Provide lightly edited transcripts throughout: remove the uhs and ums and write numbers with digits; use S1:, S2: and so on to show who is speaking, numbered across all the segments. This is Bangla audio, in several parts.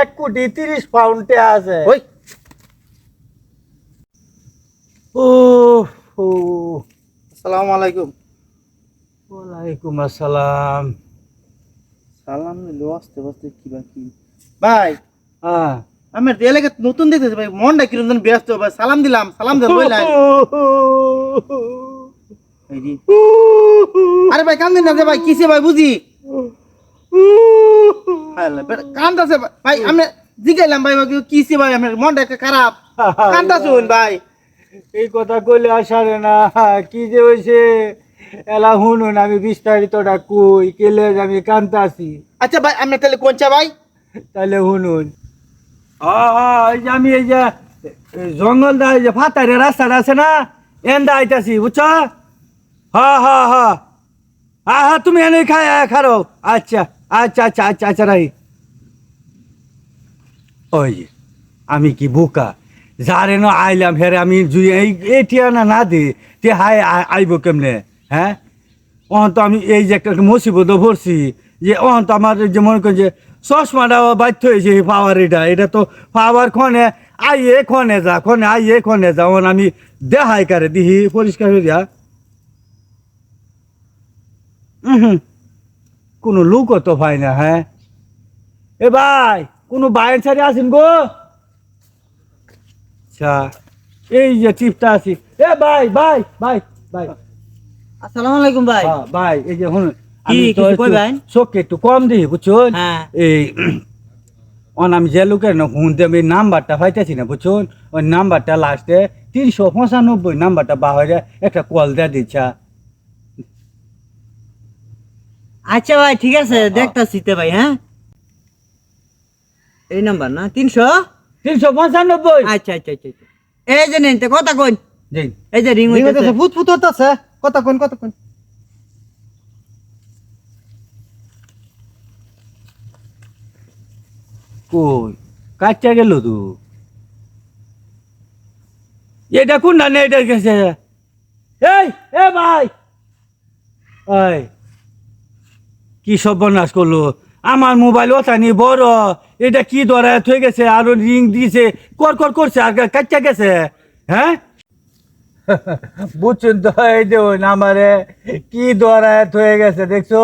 S1: 1,30,000,000 আছে।
S2: ওই
S1: ও ও
S2: আসসালামু আলাইকুম।
S1: ওয়ালাইকুম আসসালাম।
S2: সালাম নিলো আস্তে আস্তে কি বাকি ভাই?
S1: হ্যাঁ
S2: আমি এলাকা নতুন দেখতেছি ভাই, মনটা কিরকম যেন ব্যস্ত ভাই। সালাম দিলাম, সালাম দেন বইলাই। এই রে। আরে ভাই কান্দেন না যে ভাই, কিসে ভাই বুঝি কান্দাছে ভাই। আমি জিগাইলাম ভাই কিসে ভাই, আমার মনটা একটা খারাপ, কান্দাছুন ভাই।
S1: এই কথা কইলে আসারে না, কি যে হয়েছে এলা শুনুন, আমি বিস্তারিতটা কই কেলে যে আমি কান্তাছি।
S2: আচ্ছা ভাই আপনি তাহলে কোনটা ভাই?
S1: তাহলে শুনুন, এই যে আমি এই যে জঙ্গল দা এই যে ফাতারের রাস্তাটা আছে না, এন্দা আইতাছি বুঝছ। হ্যাঁ হ্যাঁ হ্যাঁ হ্যাঁ হ্যাঁ, তুমি এনে খারো। আচ্ছা আচ্ছা আচ্ছা আচ্ছা আচ্ছা রাই। ওই যে আমি কি বোকা, যারে না আইলাম হেরে আমি এই টিয়ানা না দি তে হাই আইব কেমনে? হ্যাঁ অহন তো আমি এই যে একটা মুসিবত ভরছি, যে অহন তো আমার যে মনে করেন যে চশমাটা বাধ্য হয়েছে পাওয়ার, এটা তো পাওয়ার ক্ষণে আইয়ে ক্ষণে যা, ক্ষণে আইয়ে ক্ষণে যা। অহন আমি দেখাই কারে দিহি পরিষ্কার হয়ে যা। হুম, কোনো লোকও তো ভাই না। হ্যাঁ এ ভাই, কোনো বাইরের সারি আসেন গো। আচ্ছা এই যে চিপটা আছি। এ ভাই ভাই ভাই ভাই।
S2: আসসালামু আলাইকুম ভাই।
S1: হ্যাঁ ভাই, এই যে শুনুন,
S2: কি
S1: আমি তো
S2: কিছু কইবেন?
S1: চোখে একটু কম দিই বুঝছুন।
S2: হ্যাঁ।
S1: এই আমি যে লোকের না শুনতে আমি নাম্বারটা পাইতেছি না বুঝছুন, ওই নাম্বারটা লাস্টে 395 নাম্বারটা বাহারে একটা কল দেয়া দিচ্ছা।
S3: আচ্ছা ভাই ঠিক আছে, দেখতাছি তে ভাই। হ্যাঁ এই নাম্বার না 300।
S1: 395।
S3: আচ্ছা আচ্ছা আচ্ছা আচ্ছা। এই যে নেন তে কথা কইন।
S1: জি
S3: এই যে রিং হইতেছে।
S2: ফুট ফুট হতেছে, কথা কোন কথা কোন।
S1: কই কাচ্চা গেল তো, এটা কোন না এটার কাছে। এই এ ভাই, এই কি সর্বনাশ করলো আমার মোবাইল, ওটানি বড়, এটা কি ধরায় হয়ে গেছে, আরো রিং দিয়েছে, কর কর করছে আর কাচ্চা গেছে। হ্যাঁ বুঝছেন তো, এই দেখুন আমারে কি ধরায় হয়ে গেছে দেখছো,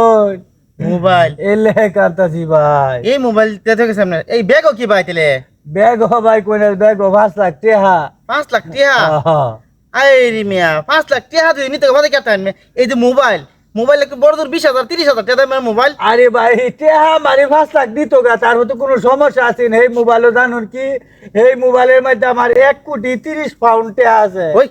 S2: মোবাইল
S1: এলে কান্তাছি ভাই।
S2: এই মোবাইল দেখে গেছে আপনার, এই ব্যাগও কি ভাই তাহলে?
S1: ব্যাগ হ ভাই, কোনের ব্যাগ হ, 5,00,000 টাকা।
S2: 5 লাখ টিহা?
S1: হ্যাঁ।
S2: আই রে মিয়া, 5 লাখ টিহা যদি নিতে বাদে কেটে আনবে। এই যে মোবাইল, মোবাইল একটু বড় দূর 20,000 30,000 টাকা দামের মোবাইল।
S1: আরে ভাই টেহা মারি 5,00,000 দিত গা, তার হয়তো কোনো সমস্যা আছে না। এই মোবাইলও জানুন কি, এই মোবাইলের মধ্যে আমার 1,30,000,000 টেহা আছে।
S2: ওই